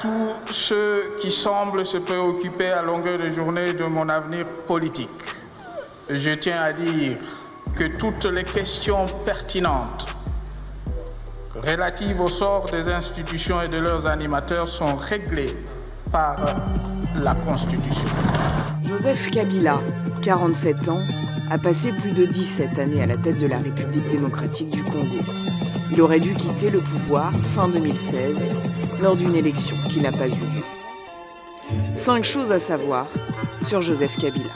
tous ceux qui semblent se préoccuper à longueur de journée de mon avenir politique, je tiens à dire que toutes les questions pertinentes relatives au sort des institutions et de leurs animateurs sont réglées par la Constitution. Joseph Kabila, 47 ans, a passé plus de 17 années à la tête de la République démocratique du Congo. Il aurait dû quitter le pouvoir fin 2016 lors d'une élection qui n'a pas eu lieu. 5 choses à savoir sur Joseph Kabila.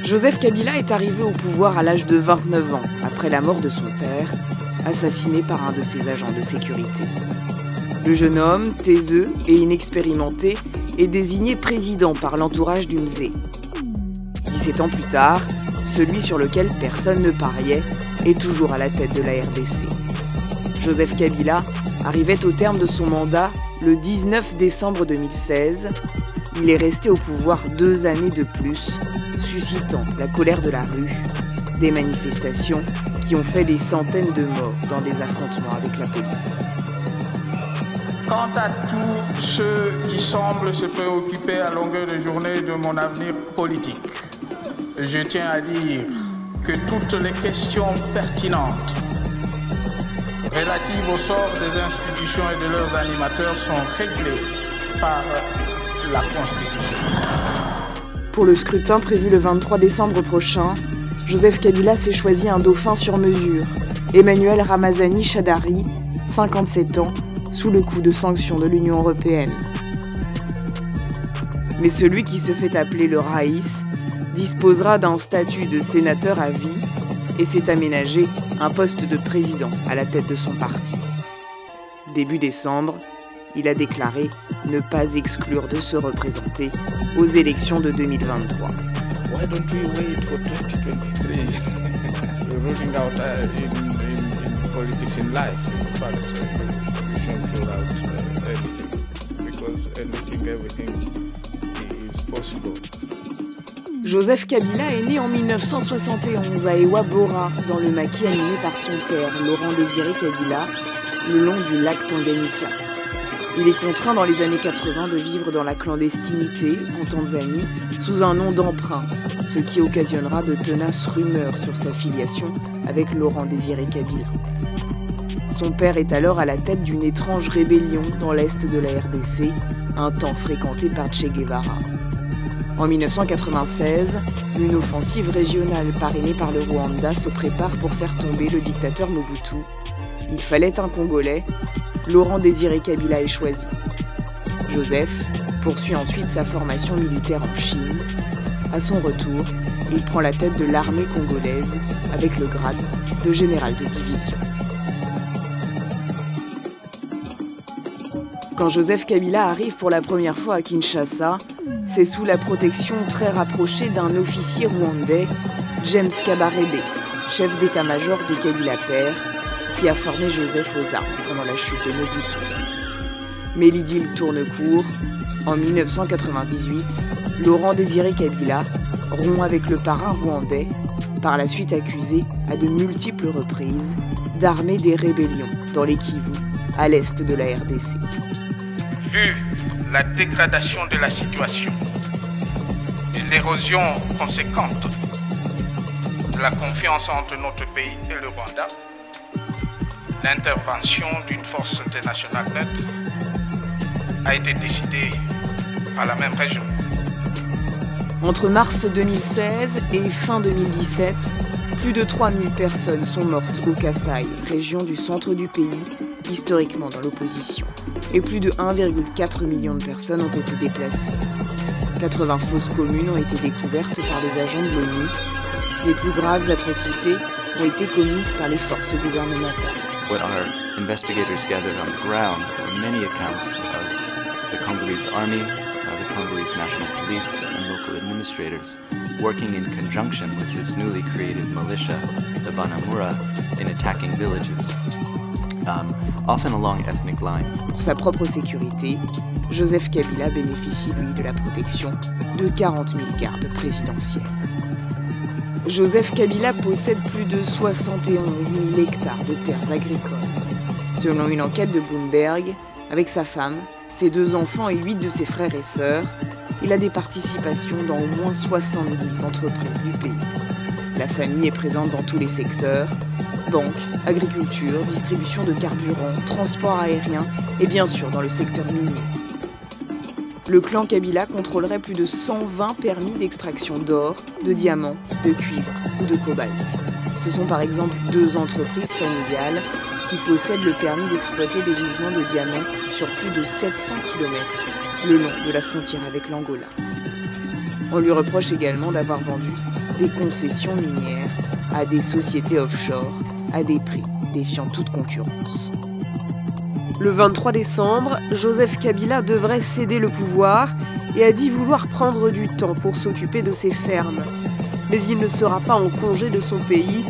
Joseph Kabila est arrivé au pouvoir à l'âge de 29 ans, après la mort de son père, assassiné par un de ses agents de sécurité. Le jeune homme, taiseux et inexpérimenté, est désigné président par l'entourage du Mzé. 17 ans plus tard, celui sur lequel personne ne pariait est toujours à la tête de la RDC. Joseph Kabila arrivait au terme de son mandat le 19 décembre 2016. Il est resté au pouvoir 2 années de plus, suscitant la colère de la rue, des manifestations qui ont fait des centaines de morts dans des affrontements avec la police. Quant à tous ceux qui semblent se préoccuper à longueur de journée de mon avenir politique, je tiens à dire que toutes les questions pertinentes relatives au sort des institutions et de leurs animateurs sont réglées par la Constitution. Pour le scrutin prévu le 23 décembre prochain, Joseph Kabila s'est choisi un dauphin sur mesure, Emmanuel Ramazani Shadari, 57 ans, sous le coup de sanctions de l'Union européenne. Mais celui qui se fait appeler le Raïs disposera d'un statut de sénateur à vie et s'est aménagé un poste de président à la tête de son parti. Début décembre, il a déclaré ne pas exclure de se représenter aux élections de 2023. Why don't we wait for 2023? We're ruling out in politics in life. In fact, we shouldn't rule out anything because everything is possible. Joseph Kabila est né en 1971 à Ewa Bora, dans le maquis animé par son père, Laurent Désiré Kabila, le long du lac Tanganyika. Il est contraint dans les années 80 de vivre dans la clandestinité, en Tanzanie, sous un nom d'emprunt, ce qui occasionnera de tenaces rumeurs sur sa filiation avec Laurent Désiré Kabila. Son père est alors à la tête d'une étrange rébellion dans l'est de la RDC, un temps fréquenté par Che Guevara. En 1996, une offensive régionale parrainée par le Rwanda se prépare pour faire tomber le dictateur Mobutu. Il fallait un Congolais. Laurent Désiré Kabila est choisi. Joseph poursuit ensuite sa formation militaire en Chine. À son retour, il prend la tête de l'armée congolaise avec le grade de général de division. Quand Joseph Kabila arrive pour la première fois à Kinshasa, c'est sous la protection très rapprochée d'un officier rwandais, James Kabarebe, chef d'état-major des Kabila père, qui a formé Joseph aux armes pendant la chute de Mobutu. Mais l'idylle tourne court. En 1998, Laurent Désiré Kabila rompt avec le parrain rwandais, par la suite accusé à de multiples reprises d'armer des rébellions dans les Kivu, à l'est de la RDC. Vu la dégradation de la situation et l'érosion conséquente de la confiance entre notre pays et le Rwanda, l'intervention d'une force internationale neutre a été décidée par la même région. Entre mars 2016 et fin 2017, plus de 3000 personnes sont mortes au Kasaï, région du centre du pays, historiquement dans l'opposition. Et plus de 1,4 million de personnes ont été déplacées. 80 fosses communes ont été découvertes par les agents de l'ONU. Les plus graves atrocités ont été commises par les forces gouvernementales. What our investigators gathered on the ground were many accounts of the Congolese army, the Congolese National Police, and local administrators working in conjunction with this newly created militia, the Banamura, in attacking villages, often along ethnic lines. Pour sa propre sécurité, Joseph Kabila bénéficie, lui, de la protection de 40 000 gardes présidentiels. Joseph Kabila possède plus de 71 000 hectares de terres agricoles. Selon une enquête de Bloomberg, avec sa femme, ses 2 enfants et 8 de ses frères et sœurs, il a des participations dans au moins 70 entreprises du pays. La famille est présente dans tous les secteurs: banque, agriculture, distribution de carburant, transport aérien et bien sûr dans le secteur minier. Le clan Kabila contrôlerait plus de 120 permis d'extraction d'or, de diamants, de cuivre ou de cobalt. Ce sont par exemple 2 entreprises familiales qui possèdent le permis d'exploiter des gisements de diamants sur plus de 700 km le long de la frontière avec l'Angola. On lui reproche également d'avoir vendu des concessions minières à des sociétés offshore à des prix défiant toute concurrence. Le 23 décembre, Joseph Kabila devrait céder le pouvoir et a dit vouloir prendre du temps pour s'occuper de ses fermes. Mais il ne sera pas en congé de son pays.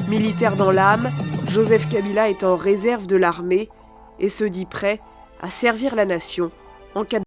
Militaire dans l'âme, Joseph Kabila est en réserve de l'armée et se dit prêt à servir la nation en cas de